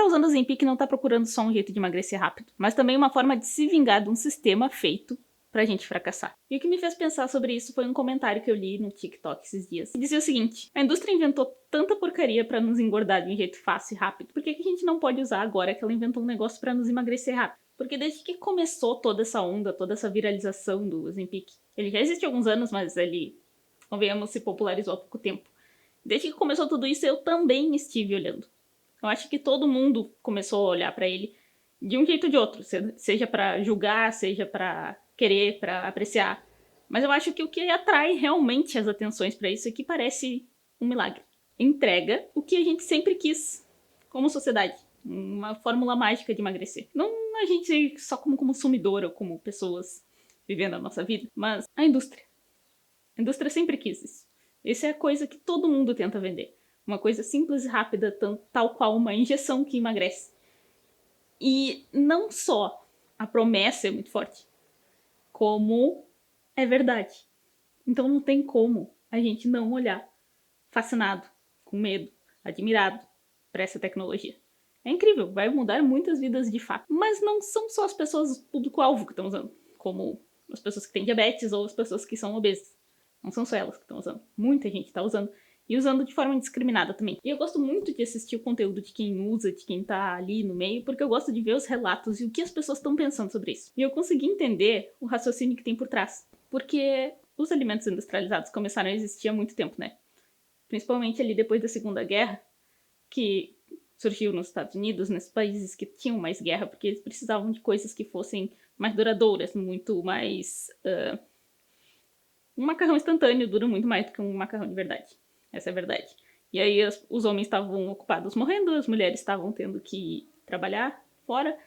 usando o Ozempic não tá procurando só um jeito de emagrecer rápido, mas também uma forma de se vingar de um sistema feito pra gente fracassar. E o que me fez pensar sobre isso foi um comentário que eu li no TikTok esses dias. Que dizia o seguinte: a indústria inventou tanta porcaria pra nos engordar de um jeito fácil e rápido, por que a gente não pode usar agora que ela inventou um negócio pra nos emagrecer rápido? Porque desde que começou toda essa onda, toda essa viralização do Ozempic, ele já existe há alguns anos, mas ele, convenhamos, se popularizou há pouco tempo. Desde que começou tudo isso, eu também estive olhando. Eu acho que todo mundo começou a olhar pra ele de um jeito ou de outro, seja pra julgar, seja pra querer, pra apreciar. Mas eu acho que o que atrai realmente as atenções pra isso é que parece um milagre. Entrega o que a gente sempre quis como sociedade. Uma fórmula mágica de emagrecer. Não a gente só como consumidor ou como pessoas vivendo a nossa vida, mas a indústria. A indústria sempre quis isso. Essa é a coisa que todo mundo tenta vender. Uma coisa simples e rápida, tal qual uma injeção que emagrece. E não só a promessa é muito forte, como é verdade. Então não tem como a gente não olhar fascinado, com medo, admirado para essa tecnologia. É incrível, vai mudar muitas vidas de fato. Mas não são só as pessoas público-alvo que estão usando, como as pessoas que têm diabetes ou as pessoas que são obesas. Não são só elas que estão usando. Muita gente está usando. E usando de forma indiscriminada também. E eu gosto muito de assistir o conteúdo de quem usa, de quem tá ali no meio, porque eu gosto de ver os relatos e o que as pessoas estão pensando sobre isso. E eu consegui entender o raciocínio que tem por trás. Porque os alimentos industrializados começaram a existir há muito tempo, né? Principalmente ali depois da Segunda Guerra, que surgiu nos Estados Unidos, nesses países que tinham mais guerra, porque eles precisavam de coisas que fossem mais duradouras, muito mais... Um macarrão instantâneo dura muito mais do que um macarrão de verdade. Essa é a verdade. E aí os homens estavam ocupados morrendo, as mulheres estavam tendo que trabalhar fora.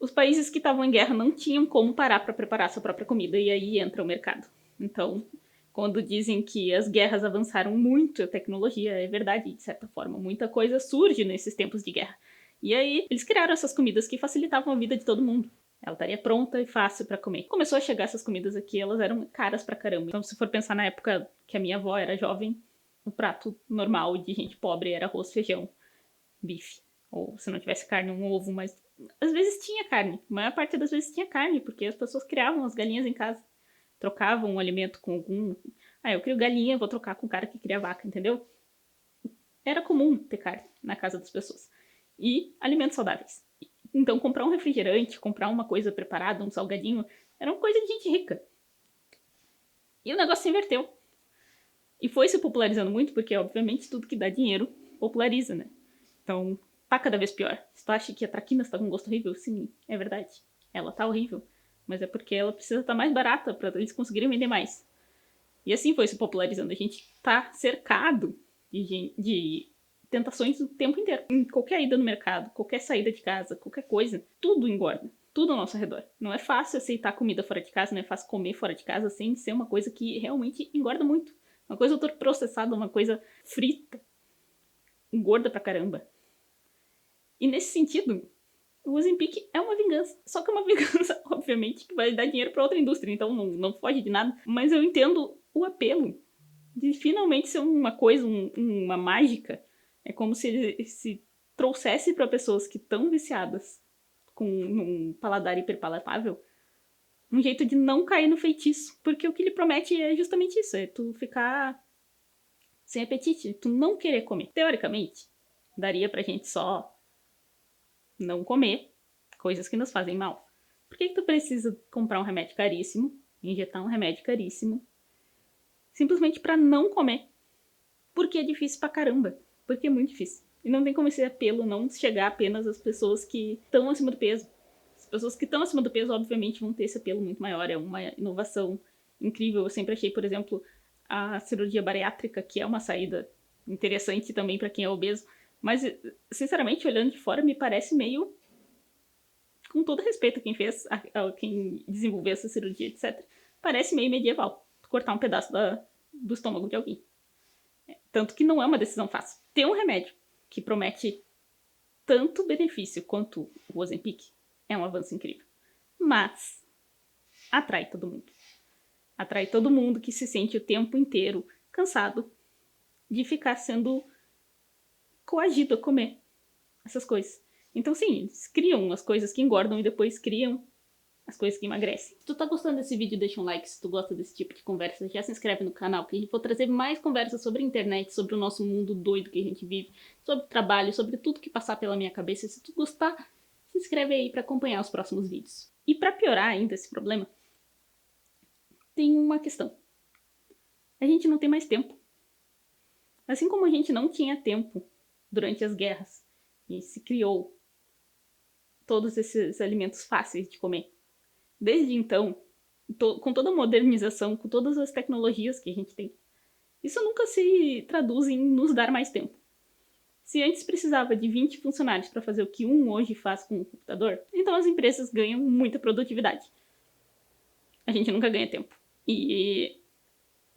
Os países que estavam em guerra não tinham como parar para preparar sua própria comida, e aí entra o mercado. Então, quando dizem que as guerras avançaram muito a tecnologia, é verdade, de certa forma. Muita coisa surge nesses tempos de guerra. E aí, eles criaram essas comidas que facilitavam a vida de todo mundo. Ela estaria pronta e fácil para comer. Começou a chegar essas comidas aqui, elas eram caras pra caramba. Então, se for pensar na época que a minha avó era jovem, o prato normal de gente pobre era arroz, feijão, bife. Ou se não tivesse carne, um ovo, mas às vezes tinha carne. A maior parte das vezes tinha carne, porque as pessoas criavam as galinhas em casa. Trocavam um alimento com algum... Ah, eu crio galinha, vou trocar com o cara que cria vaca, entendeu? Era comum ter carne na casa das pessoas. E alimentos saudáveis. Então, comprar um refrigerante, comprar uma coisa preparada, um salgadinho, era uma coisa de gente rica. E o negócio se inverteu. E foi se popularizando muito, porque, obviamente, tudo que dá dinheiro populariza, né? Então, tá cada vez pior. Se tu acha que a traquinas tá com gosto horrível, sim, é verdade. Ela tá horrível. Mas é porque ela precisa estar mais barata para eles conseguirem vender mais. E assim foi se popularizando. A gente tá cercado de tentações o tempo inteiro. Em qualquer ida no mercado, qualquer saída de casa, qualquer coisa, tudo engorda. Tudo ao nosso redor. Não é fácil aceitar comida fora de casa, não é fácil comer fora de casa sem ser uma coisa que realmente engorda muito. Uma coisa ultraprocessada, uma coisa frita. Engorda pra caramba. E nesse sentido, o Ozempic é uma vingança. Só que é uma vingança, obviamente, que vai dar dinheiro pra outra indústria, então não foge de nada. Mas eu entendo o apelo de finalmente ser uma coisa, uma mágica. É como se ele se trouxesse para pessoas que estão viciadas com um paladar hiperpalatável um jeito de não cair no feitiço. Porque o que ele promete é justamente isso, é tu ficar sem apetite, tu não querer comer. Teoricamente, daria pra gente só não comer coisas que nos fazem mal. Por que tu precisa comprar um remédio caríssimo, injetar um remédio caríssimo, simplesmente pra não comer? Porque é difícil pra caramba. Porque é muito difícil. E não tem como esse apelo não chegar apenas às pessoas que estão acima do peso. As pessoas que estão acima do peso, obviamente, vão ter esse apelo muito maior. É uma inovação incrível. Eu sempre achei, por exemplo, a cirurgia bariátrica, que é uma saída interessante também para quem é obeso. Mas, sinceramente, olhando de fora, me parece meio... Com todo respeito a quem fez, a quem desenvolveu essa cirurgia, etc. Parece meio medieval. Cortar um pedaço do estômago de alguém. Tanto que não é uma decisão fácil. Ter um remédio que promete tanto benefício quanto o Ozempic é um avanço incrível. Mas atrai todo mundo. Atrai todo mundo que se sente o tempo inteiro cansado de ficar sendo coagido a comer. essas coisas. Então sim, eles criam as coisas que engordam e depois criam as coisas que emagrecem. Se tu tá gostando desse vídeo, deixa um like. Se tu gosta desse tipo de conversa, já se inscreve no canal, que a gente vai trazer mais conversas sobre a internet, sobre o nosso mundo doido que a gente vive, sobre trabalho, sobre tudo que passar pela minha cabeça. Se tu gostar, se inscreve aí pra acompanhar os próximos vídeos. E pra piorar ainda esse problema, tem uma questão. A gente não tem mais tempo. Assim como a gente não tinha tempo durante as guerras e se criou todos esses alimentos fáceis de comer. Desde então, com toda a modernização, com todas as tecnologias que a gente tem, isso nunca se traduz em nos dar mais tempo. Se antes precisava de 20 funcionários para fazer o que um hoje faz com o computador, então as empresas ganham muita produtividade. A gente nunca ganha tempo. E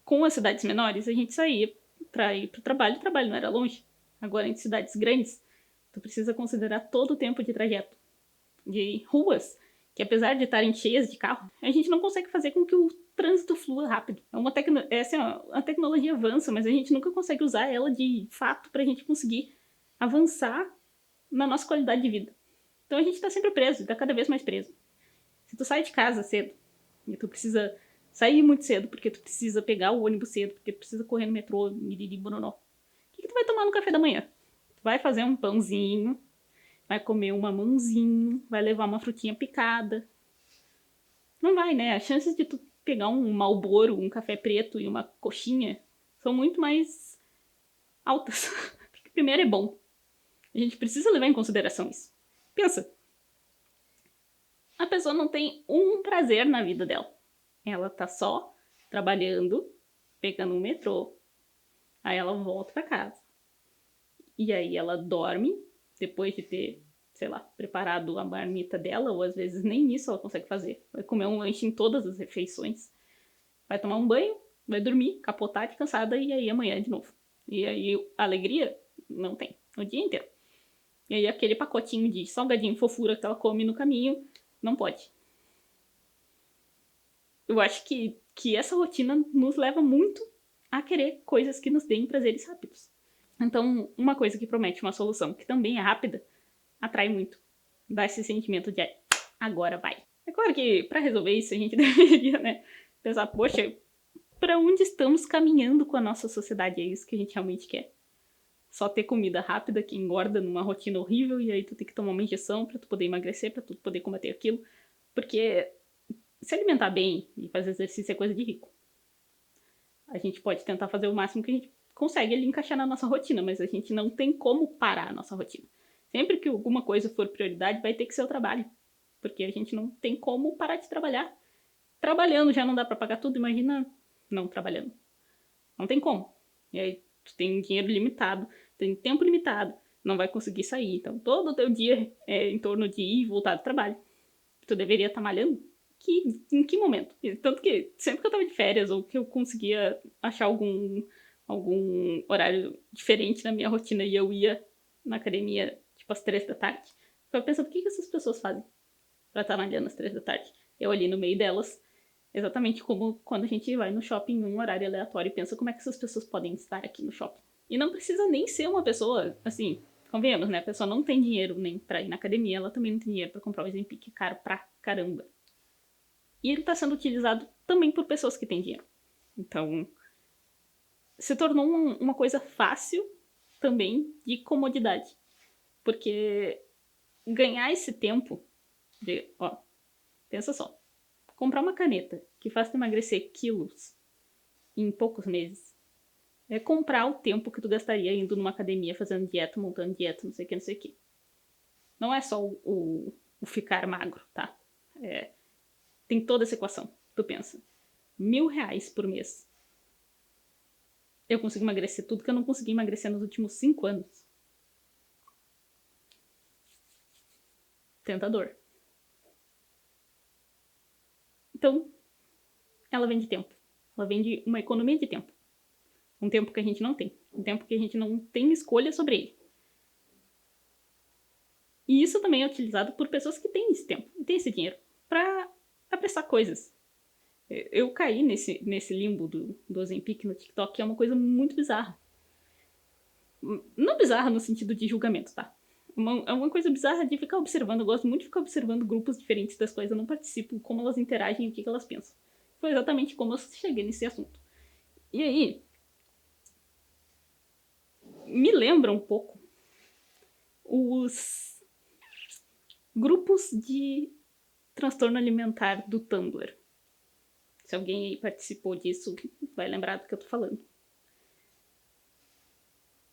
com as cidades menores, a gente saía para ir para o trabalho não era longe. Agora, em cidades grandes, tu precisa considerar todo o tempo de trajeto. De ruas, que apesar de estarem cheias de carro, a gente não consegue fazer com que o trânsito flua rápido. Essa é uma tecnologia avança, mas a gente nunca consegue usar ela de fato para a gente conseguir avançar na nossa qualidade de vida. Então a gente está sempre preso, está cada vez mais preso. Se tu sai de casa cedo, e tu precisa sair muito cedo, porque tu precisa pegar o ônibus cedo, porque tu precisa correr no metrô, miriri, bororó. O que tu vai tomar no café da manhã? Tu vai fazer um pãozinho, vai comer um mamãozinho, vai levar uma frutinha picada. Não vai, né? As chances de tu pegar um Marlboro, um café preto e uma coxinha são muito mais altas. Porque primeiro é bom. A gente precisa levar em consideração isso. Pensa. A pessoa não tem um prazer na vida dela. Ela tá só trabalhando, pegando um metrô. Aí ela volta pra casa. E aí ela dorme, depois de ter, sei lá, preparado a marmita dela, ou às vezes nem isso ela consegue fazer. Vai comer um lanche em todas as refeições. Vai tomar um banho, vai dormir, capotar de cansada, e aí amanhã de novo. E aí a alegria não tem, o dia inteiro. E aí aquele pacotinho de salgadinho fofura que ela come no caminho, não pode. Eu acho que essa rotina nos leva muito a querer coisas que nos deem prazeres rápidos. Então, uma coisa que promete uma solução que também é rápida, atrai muito. Dá esse sentimento de agora vai. É claro que para resolver isso a gente deveria, né, pensar, poxa, para onde estamos caminhando com a nossa sociedade? É isso que a gente realmente quer? Só ter comida rápida que engorda numa rotina horrível e aí tu tem que tomar uma injeção para tu poder emagrecer, para tu poder combater aquilo. Porque se alimentar bem e fazer exercício é coisa de rico. A gente pode tentar fazer o máximo que a gente consegue ali encaixar na nossa rotina, mas a gente não tem como parar a nossa rotina. Sempre que alguma coisa for prioridade, vai ter que ser o trabalho. Porque a gente não tem como parar de trabalhar. Trabalhando já não dá pra pagar tudo, imagina não trabalhando. Não tem como. E aí tu tem dinheiro limitado, tem tempo limitado, não vai conseguir sair. Então todo o teu dia é em torno de ir e voltar do trabalho. Tu deveria estar malhando? Em que momento? Tanto que sempre que eu tava de férias ou que eu conseguia achar algum horário diferente na minha rotina e eu ia na academia tipo às 3 da tarde, eu ficava pensando o que essas pessoas fazem pra estar malhando às 3 da tarde. Eu ali no meio delas, exatamente como quando a gente vai no shopping em um horário aleatório e pensa como é que essas pessoas podem estar aqui no shopping. E não precisa nem ser uma pessoa, assim, convenhamos, né? A pessoa não tem dinheiro nem pra ir na academia, ela também não tem dinheiro pra comprar o Ozempic, caro pra caramba. E ele tá sendo utilizado também por pessoas que têm dinheiro. Então, se tornou uma coisa fácil também de comodidade. Porque ganhar esse tempo de, ó, pensa só, comprar uma caneta que faz tu emagrecer quilos em poucos meses é comprar o tempo que tu gastaria indo numa academia, fazendo dieta, montando dieta, não sei o que, não sei o que. Não é só o ficar magro, tá? Tem toda essa equação. Tu pensa, R$1.000 por mês. Eu consigo emagrecer tudo que eu não consegui emagrecer nos últimos 5 anos. Tentador. Então, ela vem de tempo. Ela vem de uma economia de tempo. Um tempo que a gente não tem. Um tempo que a gente não tem escolha sobre ele. E isso também é utilizado por pessoas que têm esse tempo, têm esse dinheiro, pra apressar coisas. Eu caí nesse limbo do Ozempic no TikTok, que é uma coisa muito bizarra. Não bizarra no sentido de julgamento, tá? É uma coisa bizarra de ficar observando. Eu gosto muito de ficar observando grupos diferentes das coisas. Eu não participo, como elas interagem e o que elas pensam. Foi exatamente como eu cheguei nesse assunto. E aí, me lembra um pouco os grupos de transtorno alimentar do Tumblr. Se alguém aí participou disso, vai lembrar do que eu tô falando.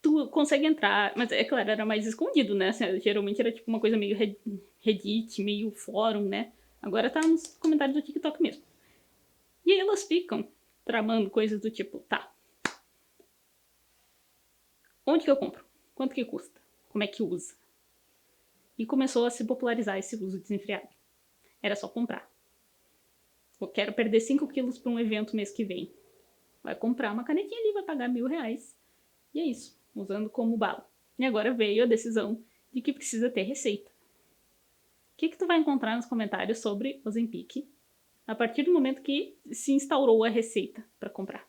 Tu consegue entrar, mas é claro, era mais escondido, né? Geralmente era tipo uma coisa meio Reddit, meio fórum, né? Agora tá nos comentários do TikTok mesmo. E aí elas ficam tramando coisas do tipo, tá, onde que eu compro? Quanto que custa? Como é que usa? E começou a se popularizar esse uso desenfreado. Era só comprar. Eu quero perder 5 quilos para um evento mês que vem. Vai comprar uma canetinha ali, vai pagar R$1.000. E é isso, usando como bala. E agora veio a decisão de que precisa ter receita. O que tu vai encontrar nos comentários sobre o Ozempic a partir do momento que se instaurou a receita para comprar?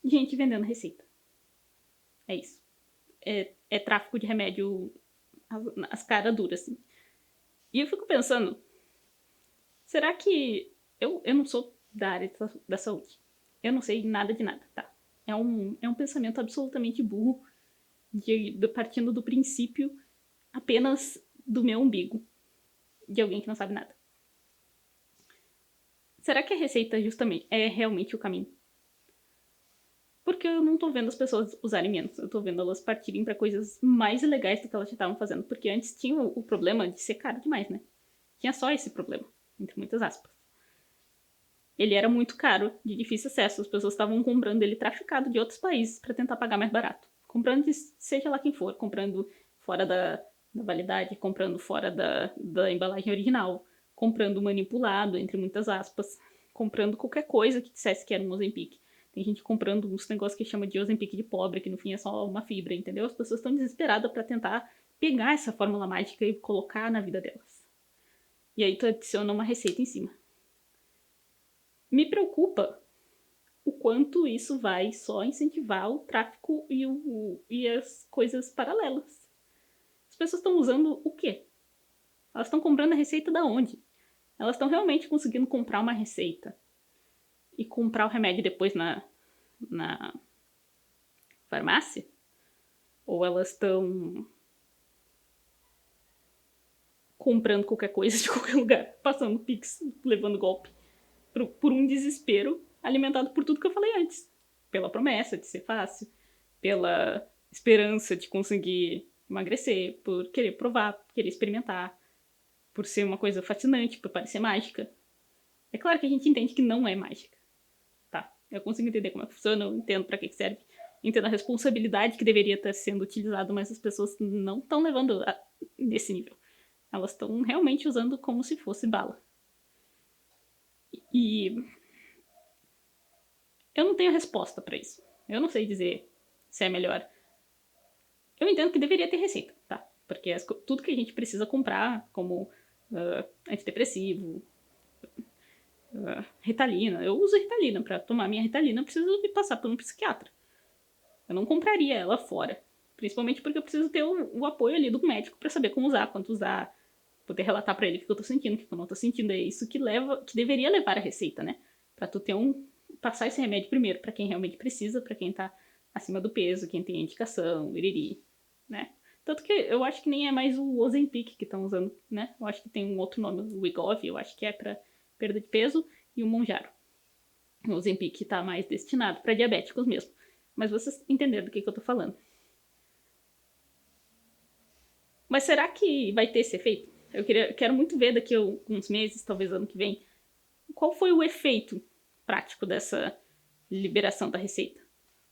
Gente vendendo receita. É isso. É tráfico de remédio as caras duras, assim. E eu fico pensando, será que... Eu não sou da área da saúde. Eu não sei nada de nada, tá? É um pensamento absolutamente burro, partindo do princípio apenas do meu umbigo, de alguém que não sabe nada. Será que a receita justamente é realmente o caminho? Porque eu não tô vendo as pessoas usarem menos, eu tô vendo elas partirem para coisas mais ilegais do que elas já estavam fazendo, porque antes tinha o problema de ser caro demais, né? Tinha só esse problema, entre muitas aspas. Ele era muito caro, de difícil acesso, as pessoas estavam comprando ele traficado de outros países para tentar pagar mais barato. Comprando de seja lá quem for, comprando fora da validade, comprando fora da embalagem original, comprando manipulado, entre muitas aspas, comprando qualquer coisa que dissesse que era um Ozempic. Tem gente comprando uns negócios que chama de Ozempic de pobre, que no fim é só uma fibra, entendeu? As pessoas estão desesperadas para tentar pegar essa fórmula mágica e colocar na vida delas. E aí tu adiciona uma receita em cima. Me preocupa o quanto isso vai só incentivar o tráfico e as coisas paralelas. As pessoas estão usando o quê? Elas estão comprando a receita da onde? Elas estão realmente conseguindo comprar uma receita e comprar o remédio depois na farmácia? Ou elas estão comprando qualquer coisa de qualquer lugar, passando pix, levando golpe, por um desespero alimentado por tudo que eu falei antes. Pela promessa de ser fácil, pela esperança de conseguir emagrecer, por querer provar, querer experimentar, por ser uma coisa fascinante, por parecer mágica. É claro que a gente entende que não é mágica, tá? Eu consigo entender como é que funciona, eu entendo pra que serve, entendo a responsabilidade que deveria estar sendo utilizada, mas as pessoas não estão levando nesse nível. Elas estão realmente usando como se fosse bala. E eu não tenho resposta para isso. Eu não sei dizer se é melhor. Eu entendo que deveria ter receita, tá? Porque tudo que a gente precisa comprar, como antidepressivo, Ritalina. Eu uso Ritalina. Pra tomar minha Ritalina, eu preciso passar por um psiquiatra. Eu não compraria ela fora. Principalmente porque eu preciso ter o apoio ali do médico para saber como usar, quanto usar, poder relatar para ele o que eu tô sentindo, o que eu não tô sentindo. É isso que deveria levar a receita, né? Pra tu ter passar esse remédio primeiro para quem realmente precisa, para quem tá acima do peso, quem tem indicação, iriri, né? Tanto que eu acho que nem é mais o Ozempic que estão usando, né? Eu acho que tem um outro nome, o Wegovy, eu acho que é para perda de peso, e o Mounjaro. O Ozempic tá mais destinado para diabéticos mesmo. Mas vocês entenderam do que eu tô falando. Mas será que vai ter esse efeito? Eu quero muito ver daqui a uns meses, talvez ano que vem, qual foi o efeito prático dessa liberação da receita.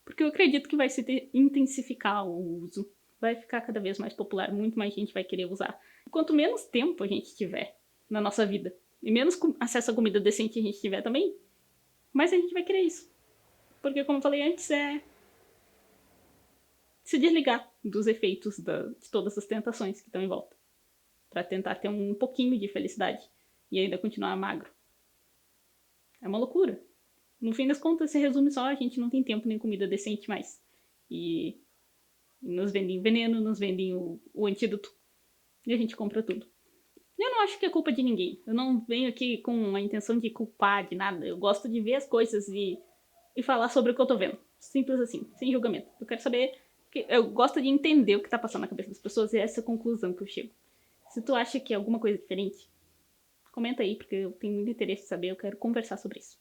Porque eu acredito que vai se intensificar o uso, vai ficar cada vez mais popular, muito mais gente vai querer usar. Quanto menos tempo a gente tiver na nossa vida, e menos acesso a comida decente a gente tiver também, mais a gente vai querer isso. Porque, como eu falei antes, é se desligar dos efeitos de todas as tentações que estão em volta. Para tentar ter um pouquinho de felicidade e ainda continuar magro. É uma loucura. No fim das contas, se resume só, a gente não tem tempo nem comida decente mais. E Nos vendem veneno, nos vendem o antídoto. E a gente compra tudo. Eu não acho que é culpa de ninguém. Eu não venho aqui com a intenção de culpar de nada. Eu gosto de ver as coisas e falar sobre o que eu tô vendo. Simples assim, sem julgamento. Eu quero saber... Eu gosto de entender o que tá passando na cabeça das pessoas e é essa conclusão que eu chego. Se tu acha que é alguma coisa diferente, comenta aí, porque eu tenho muito interesse em saber, eu quero conversar sobre isso.